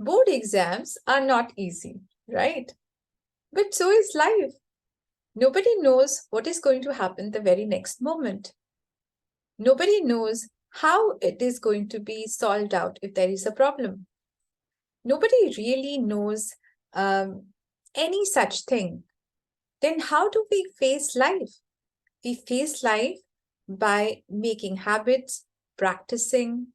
Board exams are not easy, right? But so is life. Nobody knows what is going to happen the very next moment. Nobody knows how it is going to be solved out if there is a problem. Nobody really knows um, any such thing. Then how do we face life? We face life by making habits, practicing,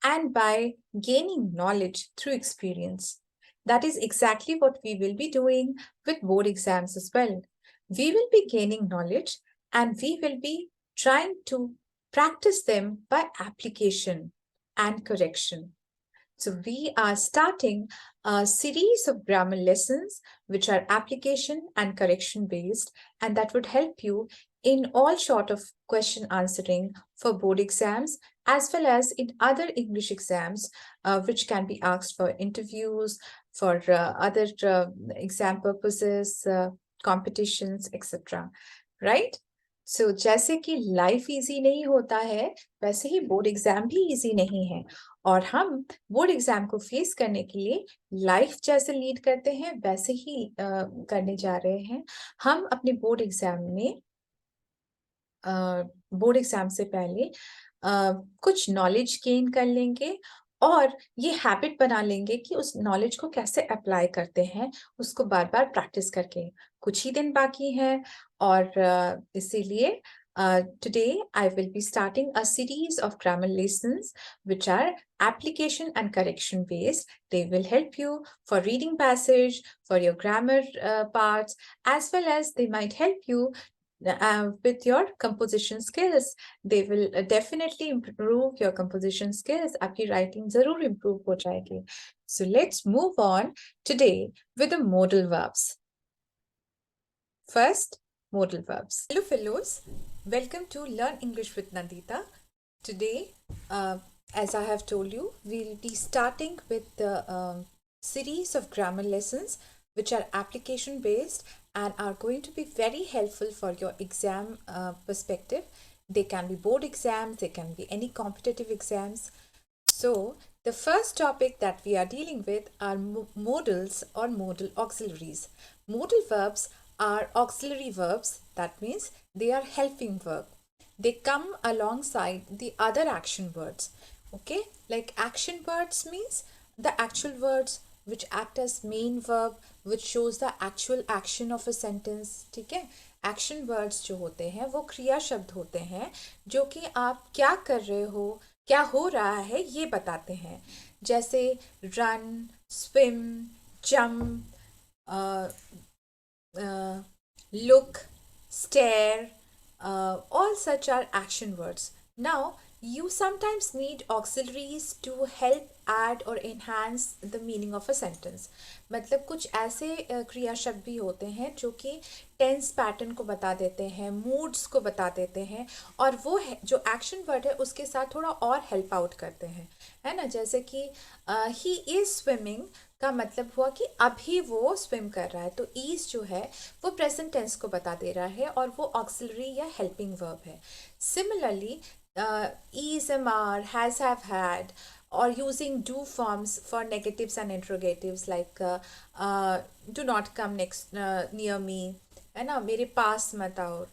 and by gaining knowledge through experience. That is exactly what we will be doing with board exams as well. We will be gaining knowledge and we will be trying to practice them by application and correction. So we are starting a series of grammar lessons which are application and correction based, and that would help you in all sort of question answering for board exams as well as in other English exams which can be asked for interviews, for other exam purposes, competitions, etc. Right? So जैसे कि life easy नहीं होता है वैसे ही board exam भी easy नहीं है और हम बोर्ड एग्जाम को फेस करने के लिए लाइफ जैसे लीड करते हैं वैसे ही करने जा रहे हैं। हम अपने बोर्ड एग्जाम से पहले कुछ नॉलेज गेन कर लेंगे और ये हैबिट बना लेंगे कि उस नॉलेज को कैसे अप्लाई करते हैं, उसको बार बार प्रैक्टिस करके। कुछ ही दिन बाकी है और इसीलिए today I will be starting a series of grammar lessons which are application and correction based. They will help you for reading passage, for your grammar parts, as well as they might help you with your composition skills. They will definitely improve your composition skills. आपकी writing जरूर improve हो जाएगी. So let's move on today with the modal verbs. First, modal verbs. Hello fellows, welcome to Learn English with Nandita. Today, as I have told you, we'll be starting with the series of grammar lessons which are application based and are going to be very helpful for your exam perspective. They can be board exams, they can be any competitive exams. So the first topic that we are dealing with are modals or modal auxiliaries. Modal verbs are auxiliary verbs, that means they are helping verb. They come alongside the other action words. Okay, like action words means the actual words which act as main verb, which shows the actual action of a sentence. ठीक है, action words जो होते हैं वो क्रिया शब्द होते हैं जो कि आप क्या कर रहे हो, क्या हो रहा है ये बताते हैं। जैसे run, swim, jump, look, stare, all such are action words. Now, you sometimes need auxiliaries to help add or enhance the meaning of a sentence. मतलब कुछ ऐसे क्रिया शब्द भी होते हैं जो कि टेंस पैटर्न को बता देते हैं, मूड्स को बता देते हैं और वो है जो एक्शन वर्ड है उसके साथ थोड़ा और हेल्प आउट करते हैं, है ना। जैसे कि ही इज स्विमिंग का मतलब हुआ कि अभी वो स्विम कर रहा है, तो ईज जो है वो प्रेजेंट टेंस को बता दे रहा है और वो ऑक्सिलरी या हेल्पिंग वर्ब है। Similarly is, am, are, has, have, had, or using do forms for negatives and interrogatives like do not come near me, है ना, मेरे पास मत आओ।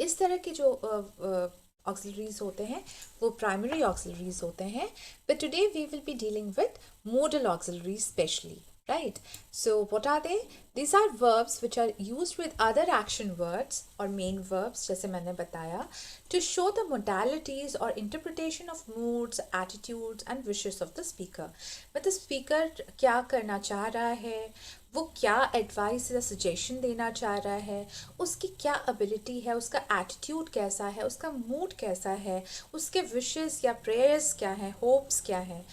इस तरह के जो auxiliaries होते हैं वो primary auxiliaries होते हैं, but today we will be dealing with modal auxiliaries specially. Right, so what are they? These are verbs which are used with other action words or main verbs जैसे मैंने बताया to show the modalities or interpretation of moods, attitudes and wishes of the speaker. मतलब speaker क्या करना चाह रहा है, वो क्या एडवाइस या सजेशन देना चाह रहा है, उसकी क्या एबिलिटी है, उसका एटीट्यूड कैसा है, उसका मूड कैसा है, उसके विशेस या प्रेयर्स क्या हैं, होप्स क्या हैं,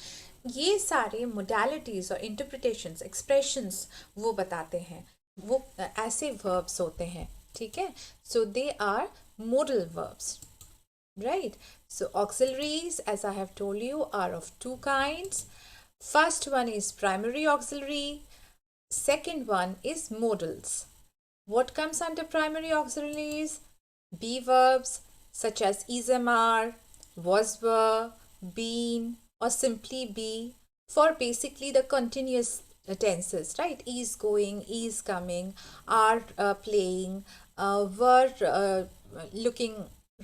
ये सारे मोडालिटीज़ और इंटरप्रिटेशंस, एक्सप्रेशंस वो बताते हैं। वो ऐसे वर्ब्स होते हैं, ठीक है। So they are modal verbs, right? So auxiliaries, as I have told you, are of two kinds. First one is primary auxiliary, second one is modals. What comes under primary auxiliaries? Be verbs such as is, am, are, was, were, been, or simply be, for basically the continuous tenses, right? Is going, is coming, are playing, were looking,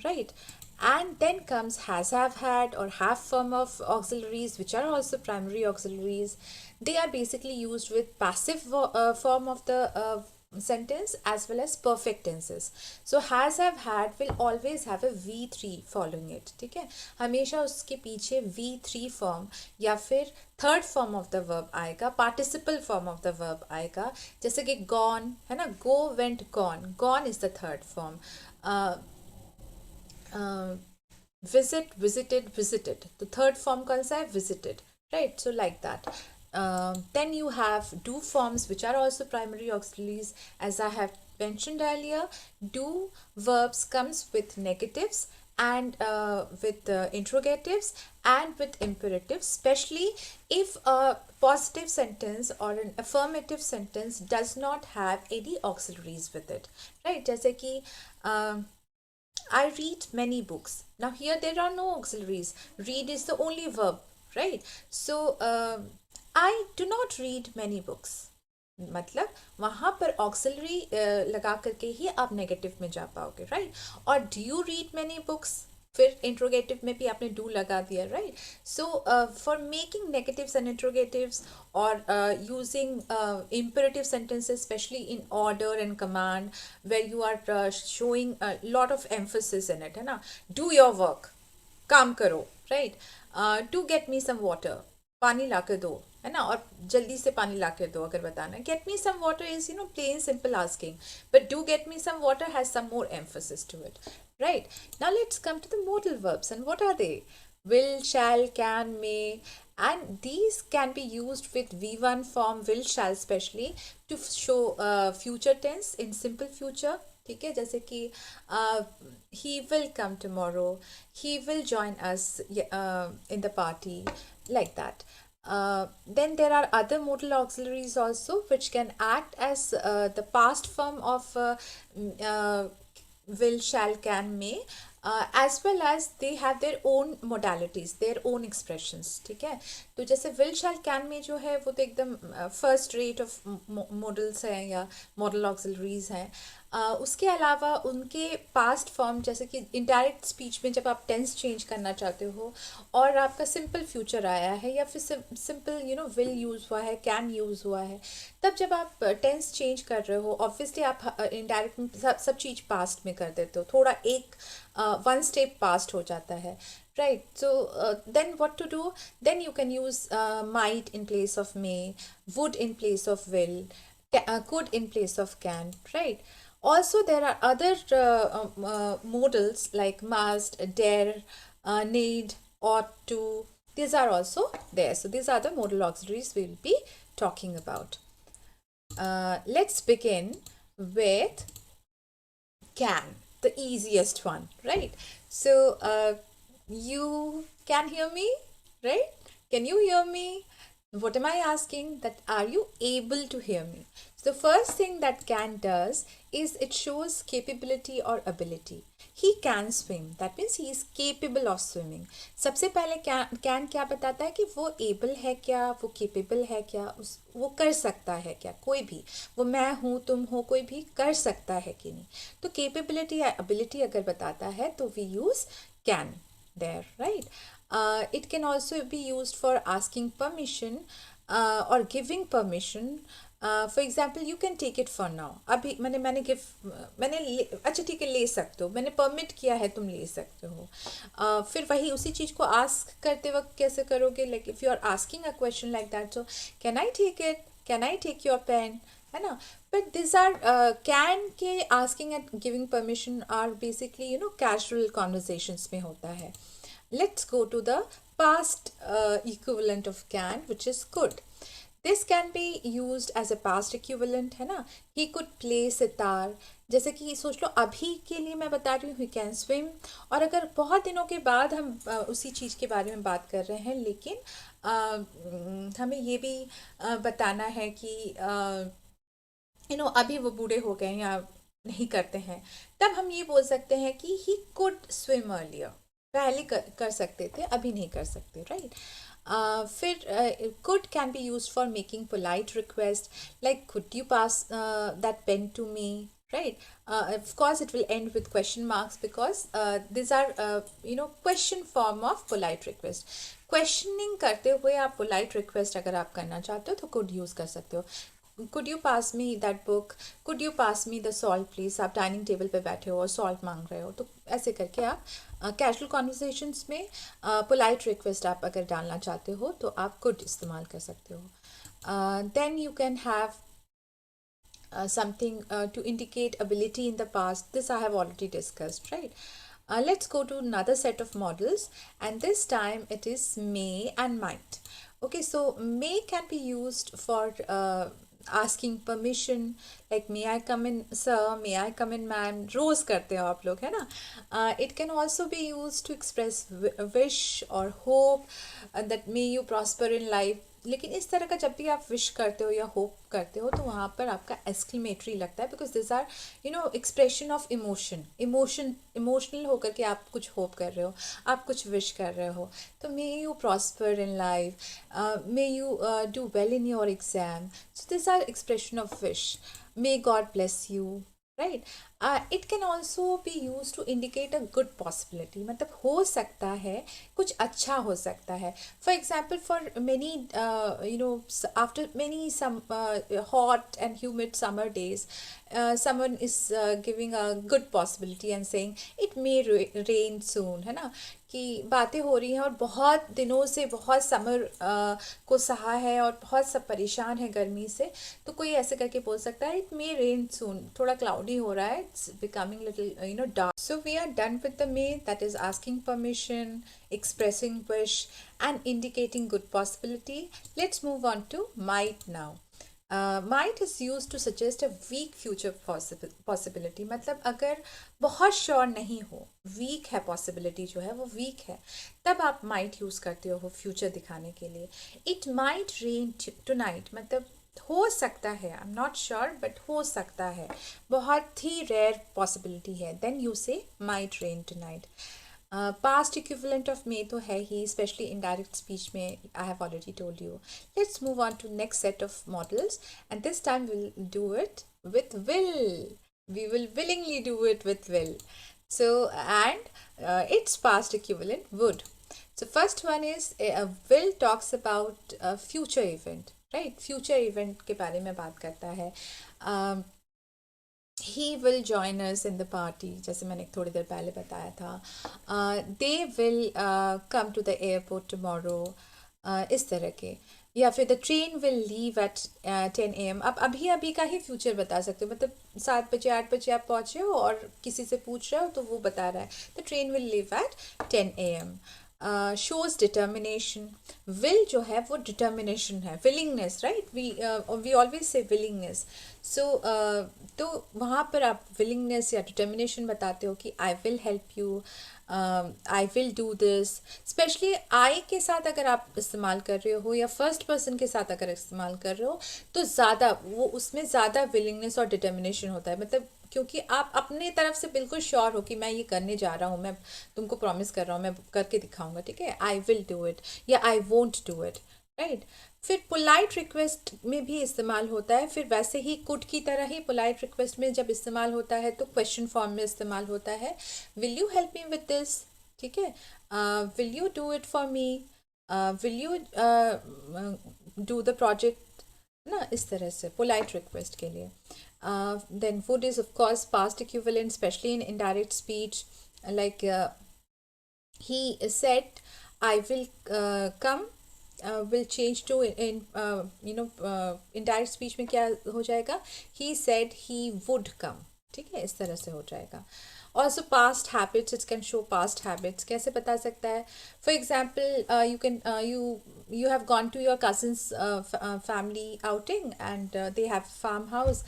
right? And then comes has, have, had, or have form of auxiliaries, which are also primary auxiliaries. They are basically used with passive form of the sentence as well as perfect tenses. So has, have, had will always have a V3 following it, ठीक है? हमेशा उसके पीछे V3 form या फिर third form of the verb आएगा, participle form of the verb आएगा. जैसे कि गॉन है ना, go, went, gone, gone is the third form. Visit, visited, visited. The third form कौन सा है? Visited, right? So like that. Then you have do forms, which are also primary auxiliaries. As I have mentioned earlier, do verbs comes with negatives and with interrogatives and with imperatives, especially if a positive sentence or an affirmative sentence does not have any auxiliaries with it, right? जैसे कि I read many books. Now here there are no auxiliaries. Read is the only verb, right? So I do not read many books. मतलब वहाँ पर auxiliary लगा करके ही आप negative में जा पाओगे, राइट? और do you read many books, फिर इंट्रोगेटिव में भी आपने डू लगा दिया, right? So for making negatives and interrogatives और using imperative sentences, especially in order and command, where you are showing a lot of emphasis in it, है ना? Do your work, काम करो, right? To get me some water, पानी ला के दो, है ना? और जल्दी से पानी ला के दो अगर बताना है. Get me some water is plain simple asking, but do get me some water has some more emphasis to it, right? Now let's come to the modal verbs, and what are they? Will, shall, can, may, and these can be used with V1 form, will, shall, especially to show future tense in simple future. ठीक है, जैसे कि he will come tomorrow, he will join us in the party, like that. Then there are other modal auxiliaries also, which can act as the past form of will, shall, can, may, as well as they have their own modalities, their own expressions, ठीक है? तो जैसे will, shall, can, may जो है वो तो एकदम first rate of models हैं या मॉडल ऑक्सिलरीज हैं. उसके अलावा उनके पास्ट फॉर्म, जैसे कि इनडायरेक्ट स्पीच में जब आप टेंस चेंज करना चाहते हो और आपका सिंपल फ्यूचर आया है या फिर सिंपल विल यूज़ हुआ है, कैन यूज़ हुआ है, तब जब आप टेंस चेंज कर रहे हो ऑब्वियसली आप इनडायरेक्ट सब चीज़ पास्ट में कर देते हो, थोड़ा एक वन स्टेप पास्ट हो जाता है, right? So then what to do? Then you can use might in place of may, would in place of will, could in place of can, right? Also there are other modals like must, dare, need, ought to. These are also there. So these are the modal auxiliaries we will be talking about. Let's begin with can, the easiest one, right? So you can hear me, right? Can you hear me? What am I asking? That are you able to hear me? So the first thing that can does is it shows capability or ability. He can swim. That means he is capable of swimming. सबसे पहले can क्या बताता है कि वो able है क्या, वो capable है क्या, वो कर सकता है क्या, कोई भी, वो मैं हूँ, तुम हो, कोई भी कर सकता है कि नहीं. तो capability या ability अगर बताता है तो we use can there, right? It can also be used for asking permission or giving permission. For example, you can take it for now. अभी मैंने अच्छा ठीक है ले सकते हो, मैंने परमिट किया है, तुम ले सकते हो. फिर वही उसी चीज़ को आस्क करते वक्त कैसे करोगे? Like if you are asking a question like that, so can I take it, can I take your pen, है ना? बट दिस आर कैन के asking and giving permission are basically casual conversations में होता है. Let's go to the past equivalent of can, which is could. This can be used as a past equivalent, है ना? He could play sitar. जैसे कि सोच लो अभी के लिए मैं बता रही हूँ he can swim, और अगर बहुत दिनों के बाद हम उसी चीज़ के बारे में बात कर रहे हैं, लेकिन हमें ये भी बताना है कि अभी वो बूढ़े हो गए या नहीं करते हैं, तब हम ये बोल सकते हैं कि he could swim earlier. पहले कर सकते थे, अभी नहीं कर सकते, राइट? फिर could can be used for making polite request, like could you pass that pen to me, right? Of course it will end with question marks because these are question form of polite request. Questioning करते हुए आप polite request अगर आप करना चाहते हो तो could use कर सकते हो. Could you pass me that book, could you pass me the salt please. आप डाइनिंग टेबल पे बैठे हो और सॉल्ट मांग रहे हो, तो ऐसे करके आप कैजुअल कॉन्वर्सेशंस में पोलाइट रिक्वेस्ट आप अगर डालना चाहते हो तो आप कुड इस्तेमाल कर सकते हो. Then you can have something to indicate ability in the past. This I have already discussed, right? Let's go to another set of models, and this time it is may and might. Okay, so may can be used for asking permission, like may I come in sir, may I come in ma'am. रोज करते हो आप लोग, है ना? It can also be used to express wish or hope that may you prosper in life. लेकिन इस तरह का जब भी आप विश करते हो या होप करते हो तो वहाँ पर आपका एक्सक्लेमेटरी लगता है, because this are expression of emotional होकर के आप कुछ होप कर रहे हो, आप कुछ विश कर रहे हो. तो may you prosper in life, may you do well in your exam. So this are expression of wish. May God bless you, right? It can also be used to indicate a good possibility. मतलब हो सकता है कुछ अच्छा हो सकता है. For example, for many after many some hot and humid summer days, someone is giving a good possibility and saying it may rain soon, है ना? कि बातें हो रही हैं और बहुत दिनों से बहुत समर को सहा है और बहुत सब परेशान है गर्मी से, तो कोई ऐसे करके बोल सकता है इट मे रेन सून. थोड़ा क्लाउडी हो रहा है, it's becoming little dark. So we are done with the may, that is asking permission, expressing wish and indicating good possibility. Let's move on to might now. Might is used to suggest a weak future possibility. मतलब अगर बहुत sure नहीं हो, week है possibility, जो है वो week है, तब आप माइट यूज़ करते हो फ्यूचर दिखाने के लिए. इट माइट रेन टुनाइट, मतलब हो सकता है, I am not sure but हो सकता है, बहुत ही रेयर पॉसिबिलिटी है. Then you say might rain tonight. Past equivalent of may तो है ही, स्पेशली इनडायरेक्ट स्पीच में. I have already told you. Let's move on to next set of modals, and this time will do it with will. We will willingly do it with will. So, and its past equivalent would. So first one is will talks about a future event, right? Future event के बारे में बात करता है. He will join us in the party, जैसे मैंने थोड़ी देर पहले बताया था. They will come to the airport tomorrow. इस तरह के, या फिर the train will leave at 10 AM. आप अभी अभी का ही फ्यूचर बता सकते हो, मतलब 7 बजे 8 बजे आप पहुँचे हो और किसी से पूछ रहे हो तो वो बता रहा है the train will leave at 10 AM. Shows determination. Will जो है वो डिटर्मिनेशन है, willingness, right? We always say willingness. So तो वहाँ पर आप विलिंगनेस या डिटर्मिनेशन बताते हो कि I will help you, I will do this. Specially I के साथ अगर आप इस्तेमाल कर रहे हो या फर्स्ट पर्सन के साथ अगर इस्तेमाल कर रहे हो तो ज़्यादा वो उसमें ज़्यादा विलिंगनेस और डिटर्मिनेशन होता है. मतलब क्योंकि आप अपने तरफ से बिल्कुल श्योर हो कि मैं ये करने जा रहा हूँ, मैं तुमको प्रॉमिस कर रहा हूँ, मैं करके दिखाऊंगा, ठीक है? आई विल डू इट या I won't do it, right? फिर पोलाइट रिक्वेस्ट में भी इस्तेमाल होता है. फिर वैसे ही कुड की तरह ही पोलाइट रिक्वेस्ट में जब इस्तेमाल होता है तो क्वेश्चन फॉर्म में इस्तेमाल होता है. Will you help me with this, ठीक है? Will you do it for me, will you do the project, ना? इस तरह से पोलाइट रिक्वेस्ट के लिए. Then would is of course past equivalent, especially in indirect speech, like he said I will come, will change to in indirect speech में क्या हो जाएगा? He said he would come, ठीक है? इस तरह से हो जाएगा. Also past habits, it can show past habits. कैसे बता सकता है? For example, you have gone to your cousin's family outing and they have farmhouse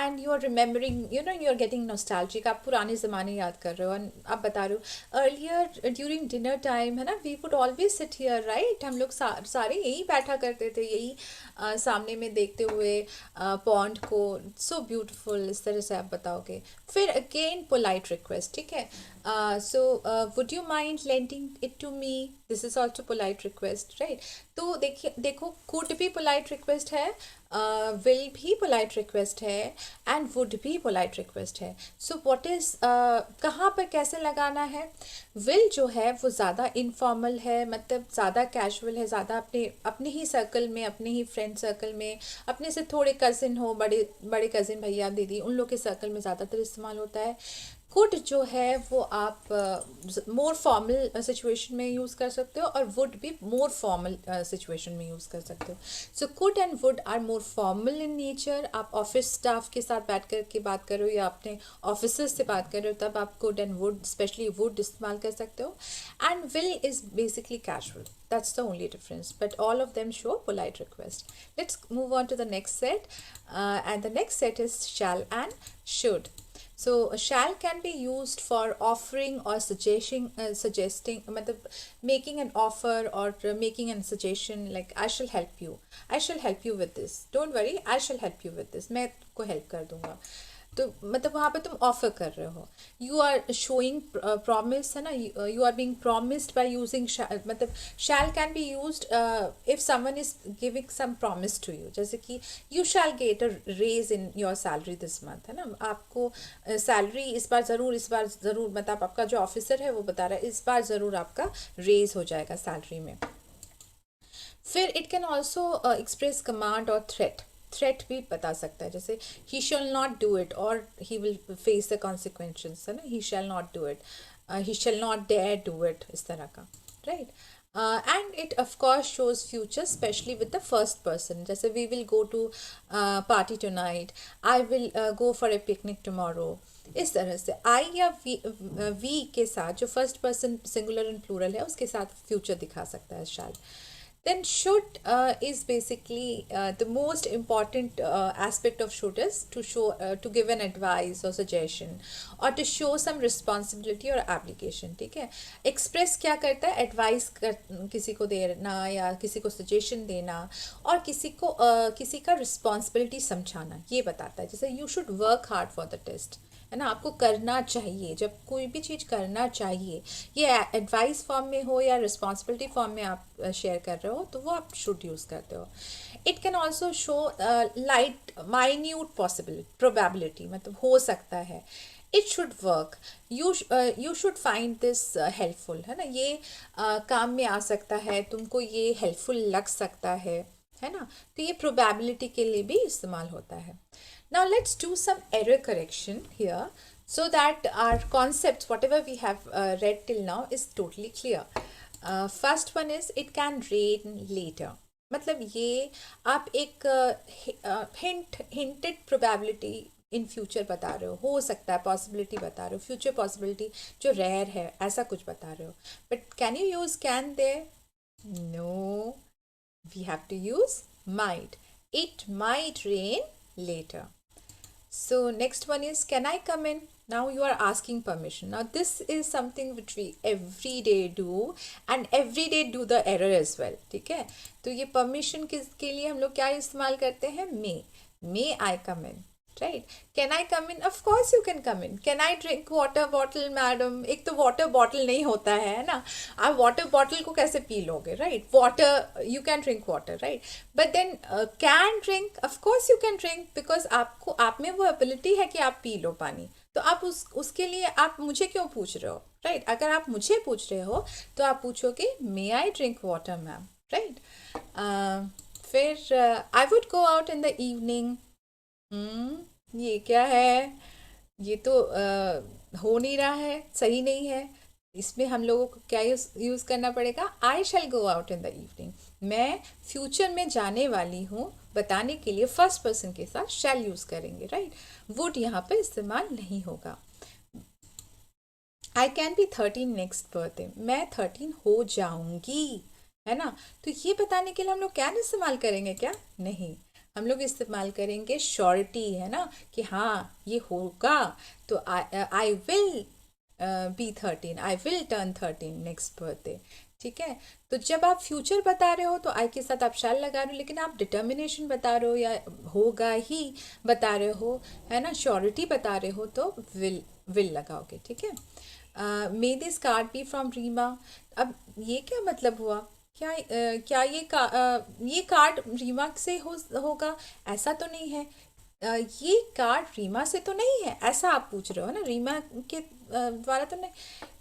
and you are remembering, you are getting nostalgic. आप पुराने ज़माने याद कर रहे हो और आप बता रहे हो earlier during dinner time, है ना, we would always sit here, right? हम लोग सारे यही बैठा करते थे, यही सामने में देखते हुए पॉन्ड को. So beautiful. इस तरह से आप बताओगे. फिर अगेन पोलाइट रिक्वेस्ट. रिक्वेस्ट, ठीक है. So would you mind lending it to me, this is also polite request, right. तो देखिए, देखो, कुड भी पोलाइट रिक्वेस्ट है, विल भी पोलाइट रिक्वेस्ट है, एंड वुड भी पोलाइट रिक्वेस्ट है. सो व्हाट इज, कहाँ पर कैसे लगाना है. विल जो है वो ज़्यादा इनफॉर्मल है, मतलब ज़्यादा कैजुअल है, ज़्यादा अपने अपने ही सर्कल में, अपने ही फ्रेंड सर्कल में, अपने से थोड़े कज़िन हो, बड़े बड़े कज़िन भैया दीदी, उन लोग के सर्कल में ज़्यादातर इस्तेमाल होता है. कुड जो है वो आप मोर फॉर्मल सिचुएशन में यूज़ कर सकते हो, और वुड भी मोर फॉर्मल सिचुएशन में यूज़ कर सकते हो. So could and would are more formal in nature. आप ऑफिस स्टाफ के साथ बैठ कर के बात कर रहे हो या अपने ऑफिसर्स से बात कर रहे हो, तब आप could and would, specially would, इस्तेमाल कर सकते हो. And will is basically casual. That's the only difference, but all of them show polite request. Let's move on to the next set, and the next set is shall and should. So shall can be used for offering or suggesting, matlab making an offer or making a suggestion, like I shall help you, I shall help you with this, don't worry, I shall help you with this, मैं को help कर दूंगा. तो मतलब वहाँ पे तुम offer कर रहे हो, यू आर शोइंग प्रॉमिस, है ना, you are being promised by using, मतलब shall can be used if someone is giving some promise to you, जैसे कि you shall get a raise in your salary this month, है ना, आपको salary इस बार ज़रूर, मतलब आपका जो ऑफिसर है वो बता रहा है इस बार ज़रूर आपका रेज हो जाएगा सैलरी में. फिर it can also express command और थ्रेट भी बता सकता है, जैसे he shall not do it और he will face the consequences, है ना, he shall not do it, he shall not dare do it, इस तरह का, right. And it of course shows future, specially with the first person, जैसे we will go to party tonight, I will go for a picnic tomorrow. इस तरह से I या we के साथ जो first person singular and plural है उसके साथ फ्यूचर दिखा सकता है शैल. Then should is basically the most important aspect of should is to show, to give an advice or suggestion, or to show some responsibility or application, ठीक है. express क्या करता है, advice किसी को देना या किसी को suggestion देना, और किसी को किसी का responsibility समझाना, ये बताता है. जैसे you should work hard for the test, है ना, आपको करना चाहिए, जब कोई भी चीज़ करना चाहिए, ये एडवाइस फॉर्म में हो या रिस्पॉन्सिबिलिटी फॉर्म में आप शेयर कर रहे हो, तो वो आप शुड यूज़ करते हो. It can also show light minute possibility, probability, मतलब हो सकता है. It should work, you should find this helpful, है ना, ये काम में आ सकता है, तुमको ये हेल्पफुल लग सकता है ना. तो ये प्रोबेबिलिटी के लिए भी इस्तेमाल होता है. Now let's do some error correction here, so that our concepts, whatever we have read till now, is totally clear. First one is it can rain later. मतलब ये आप एक hinted probability इन फ्यूचर बता रहे हो सकता है, possibility बता रहे हो, फ्यूचर पॉसिबिलिटी जो रेयर है, ऐसा कुछ बता रहे हो. But can you use can there? No, we have to use might. It might rain later. So next one is can I come in? Now you are asking permission. Now this is something which we every day do, and every day do the error as well, ठीक है. तो ये permission के लिए हम लोग क्या इस्तेमाल करते हैं, may I come in, right? Can I come in? Of course you can come in. Can I drink water bottle, madam? एक तो water bottle नहीं होता है ना, आप water bottle को कैसे पी लोगे, right? Water, you can drink water, right? But then can drink, of course you can drink, because आपको, आप में वो ability है कि आप पी लो पानी. तो आप उसके लिए आप मुझे क्यों पूछ रहे हो, राइट. अगर आप मुझे पूछ रहे हो तो आप पूछोगे may I drink water ma'am, right. फिर I would go out in the evening. ये क्या है, ये तो हो नहीं रहा है, सही नहीं है. इसमें हम लोगों को क्या यूज़ करना पड़ेगा, I shall go out in the evening. मैं फ्यूचर में जाने वाली हूँ बताने के लिए फर्स्ट पर्सन के साथ शैल यूज़ करेंगे, राइट. वुड यहाँ पे इस्तेमाल नहीं होगा. आई कैन बी 13 नेक्स्ट बर्थडे, मैं 13 हो जाऊंगी, है ना. तो ये बताने के लिए हम लोग कैन इस्तेमाल करेंगे क्या, नहीं, हम लोग इस्तेमाल करेंगे श्योरिटी, है ना, कि हाँ ये होगा. तो I will be 13, I will turn 13 next birthday, ठीक है. तो जब आप फ्यूचर बता रहे हो तो आई के साथ आप शैल लगा रहे हो, लेकिन आप डिटर्मिनेशन बता रहे हो या होगा ही बता रहे हो, है ना, श्योरिटी बता रहे हो, तो विल लगाओगे, ठीक है। May this card be from Reema. अब ये क्या मतलब हुआ? क्या ये कार्ड रीमा से होगा? ऐसा तो नहीं है। ये कार्ड रीमा से तो नहीं है, ऐसा आप पूछ रहे हो ना, रीमा के द्वारा तो नहीं।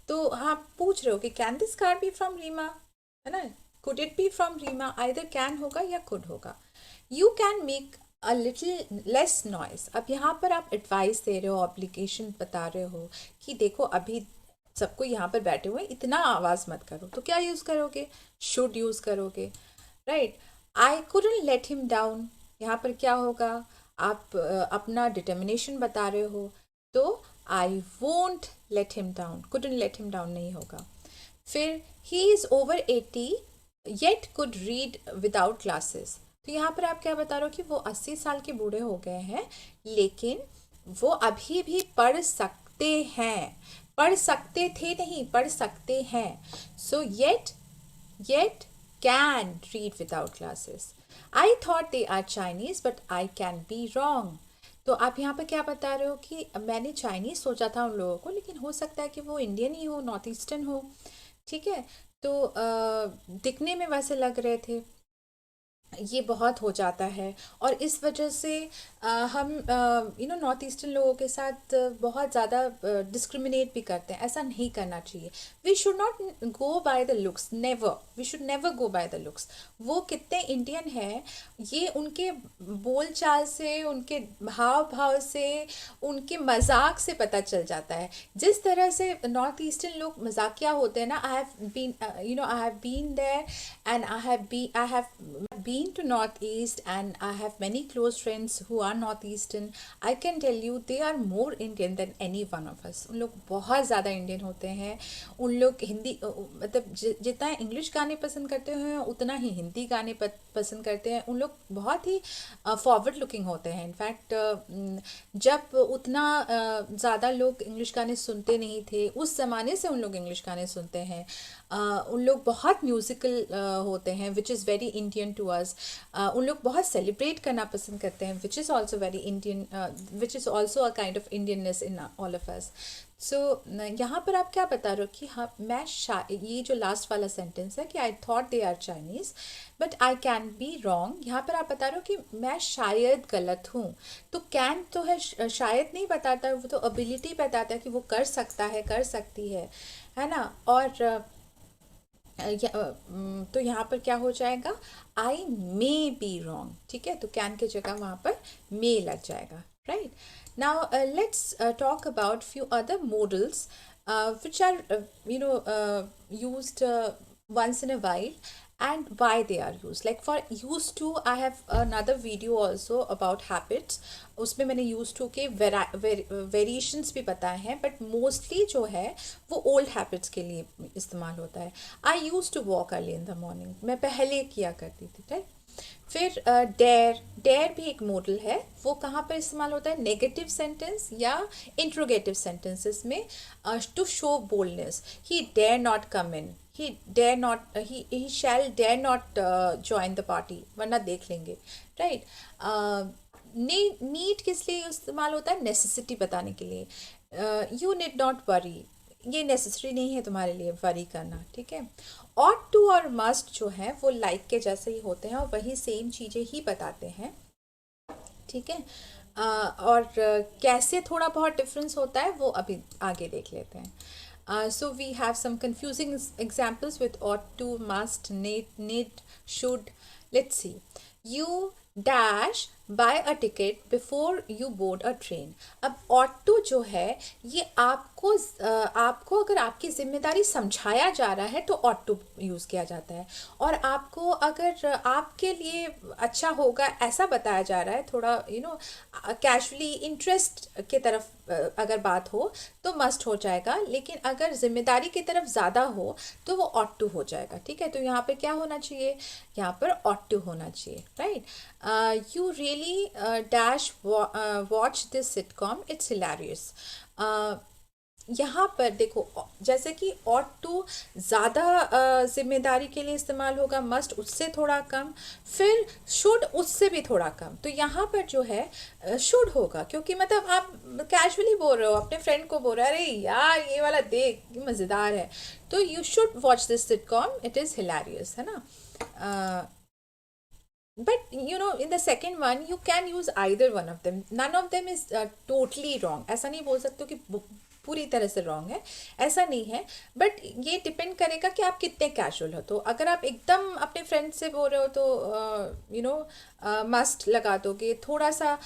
तो आप पूछ रहे हो कि can this card be from Reema, है ना? Could it be from Reema? Either can होगा या कुड होगा। You can make a little less noise. अब यहाँ पर आप एडवाइस दे रहे हो, ऑब्लिगेशन बता रहे हो कि देखो अभी सबको यहाँ पर बैठे हुए इतना आवाज़ मत करो, तो क्या यूज़ करोगे? शुड यूज़ करोगे, right. I couldn't let him down, यहाँ पर क्या होगा? आप अपना डिटर्मिनेशन बता रहे हो, तो I won't let him down, couldn't let him down नहीं होगा। फिर he is over 80 yet could read without classes. तो यहाँ पर आप क्या बता रहे हो कि वो 80 साल के बूढ़े हो गए हैं, लेकिन वो अभी भी पढ़ सकते हैं। पढ़ सकते थे नहीं, पढ़ सकते हैं। So yet can read without classes. I thought they are Chinese but I can be wrong. तो आप यहाँ पर क्या बता रहे हो कि मैंने चाइनीज सोचा था उन लोगों को, लेकिन हो सकता है कि वो इंडियन ही हो, नॉर्थ ईस्टर्न हो, ठीक है। तो दिखने में वैसे लग रहे थे। ये बहुत हो जाता है, और इस वजह से हम नॉर्थ ईस्टर्न लोगों के साथ बहुत ज़्यादा डिस्क्रिमिनेट भी करते हैं। ऐसा नहीं करना चाहिए। We should not go by the looks, never, we should never go by the looks. वो कितने इंडियन हैं, ये उनके बोल चाल से, उनके हाव भाव से, उनके मजाक से पता चल जाता है। जिस तरह से नॉर्थ ईस्टर्न लोग मजाकिया होते हैं ना, I have been there, and I have been to Northeast and I have many close friends who are Northeastern. I can tell you they are more Indian than any one of us. उन लोग बहुत ज़्यादा Indian होते हैं। उन लोग हिंदी मतलब जितना इंग्लिश गाने पसंद करते हैं उतना ही हिंदी गाने पसंद करते हैं। उन लोग बहुत ही फॉरवर्ड लुकिंग होते हैं। इनफैक्ट जब उतना ज़्यादा लोग इंग्लिश गाने सुनते नहीं थे, उस ज़माने से उन लोग इंग्लिश गाने सुनते हैं। उन लोग बहुत म्यूज़िकल होते हैं, which is very Indian to us. उन लोग बहुत सेलिब्रेट करना पसंद करते हैं, which is also very Indian, which is also a kind of Indianness in all of us. So यहाँ पर आप क्या बता रहे हो कि हाँ ये जो लास्ट वाला सेंटेंस है कि I thought they are Chinese but I can be wrong, यहाँ पर आप बता रहे हो कि मैं शायद गलत हूँ। तो कैन तो है, शायद नहीं बताता है, वो तो एबिलिटी बताता है कि वो कर सकता है, कर सकती है ना। और तो यहाँ पर क्या हो जाएगा? आई मे बी रॉन्ग, ठीक है। तो कैन की जगह वहाँ पर मे लग जाएगा, right. Now let's talk about few other models which are used once in a while, and why they are used. Like for used to, I have another video also about habits. उसमें मैंने used to के variations भी बताए हैं, but mostly जो है वो old habits के लिए इस्तेमाल होता है। I used to walk early in the morning, मैं पहले किया करती थी, राइट। फिर डेयर भी एक मॉडल है। वो कहाँ पर इस्तेमाल होता है? नेगेटिव सेंटेंस या इंट्रोगेटिव सेंटेंसेस में, to show boldness. He dare not come in, he shall dare not join the party, वरना देख लेंगे, राइट। नीड किस लिए इस्तेमाल होता है? नेसेसिटी बताने के लिए। यू नीड नॉट वरी, ये नेसेसरी नहीं है तुम्हारे लिए वरी करना, ठीक है। ऑट टू और मस्ट जो है वो लाइक के जैसे ही होते हैं और वही सेम चीज़ें ही बताते हैं, ठीक है। और कैसे थोड़ा बहुत डिफरेंस होता है वो अभी आगे देख लेते हैं। So we have some confusing examples with ought to, must, need, should. Let's see. You dash buy a ticket before you board a train. अब ought to जो है ये आपको अगर आपकी जिम्मेदारी समझाया जा रहा है तो ought to यूज़ किया जाता है, और आपको अगर आपके लिए अच्छा होगा ऐसा बताया जा रहा है, थोड़ा कैजुअली इंटरेस्ट के तरफ अगर बात हो तो मस्ट हो जाएगा, लेकिन अगर जिम्मेदारी की तरफ ज़्यादा हो तो वो ought to हो जाएगा, ठीक है। तो यहाँ पे क्या होना चाहिए? यहाँ पर ought to होना चाहिए, right. You really dash watch this sitcom, it's hilarious. यहाँ पर देखो, जैसे कि ought to ज़्यादा जिम्मेदारी के लिए इस्तेमाल होगा, must उससे थोड़ा कम, फिर should उससे भी थोड़ा कम। तो यहाँ पर जो है should होगा, क्योंकि मतलब आप कैजुअली बोल रहे हो, अपने फ्रेंड को बोल रहे हो, अरे यार ये वाला देख ये मज़ेदार है, तो you should watch this sitcom, it is hilarious, है ना। But you know, in the second one, you can use either one of them. None of them is totally wrong. ऐसा नहीं बोल सकते हो कि पूरी तरह से रॉन्ग है, ऐसा नहीं है। बट ये डिपेंड करेगा कि आप कितने कैजुअल हो। तो अगर आप एकदम अपने फ्रेंड से बोल रहे हो तो यू नो मस्ट लगा दोगे। थोड़ा सा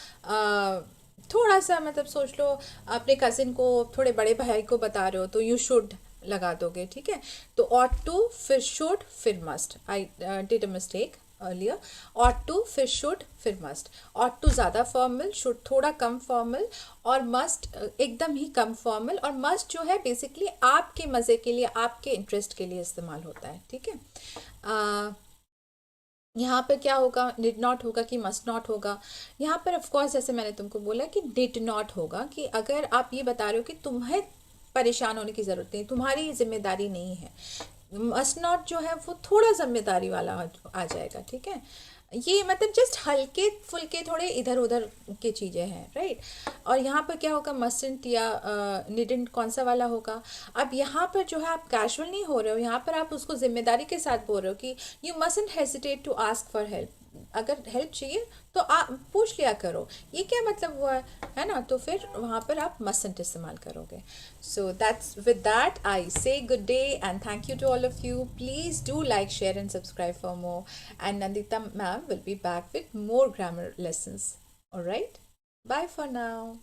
मतलब सोच लो, अपने कजिन को, थोड़े बड़े भाई को बता रहे हो तो यू शुड लगा दोगे, ठीक है। तो ऑट टू फिर शुड फिर must, I did a mistake earlier. ought to फिर should फिर must। ought to ज़्यादा फॉर्मल, should थोड़ा कम फॉर्मल, और must एकदम ही कम फॉर्मल, और must जो है बेसिकली आपके मज़े के लिए, आपके इंटरेस्ट के लिए इस्तेमाल होता है, ठीक है। यहाँ पर क्या होगा, डिड नॉट होगा कि मस्ट नॉट होगा। यहाँ पर ऑफ कोर्स जैसे मैंने तुमको बोला कि डिड नॉट होगा, कि अगर आप ये बता रहे हो कि तुम्हें परेशान होने की ज़रूरत नहीं, तुम्हारी जिम्मेदारी नहीं है। मस्ट नॉट जो है वो थोड़ा जिम्मेदारी वाला आ जाएगा, ठीक है। ये मतलब जस्ट हल्के फुल्के थोड़े इधर उधर की चीज़ें हैं, राइट। और यहाँ पर क्या होगा, मस्टंट या निडंट कौन सा वाला होगा। अब यहाँ पर जो है आप कैजुअल नहीं हो रहे हो, यहाँ पर आप उसको जिम्मेदारी के साथ बोल रहे हो कि you mustn't hesitate to ask for help. अगर हेल्प चाहिए तो आप पूछ लिया करो, ये क्या मतलब हुआ है ना। तो फिर वहाँ पर आप मस्टंट इस्तेमाल करोगे। So that's with that I say good day and thank you to all of you. Please do like, share and subscribe for more, and Nandita ma'am will be back with more grammar lessons. Alright? Bye for now.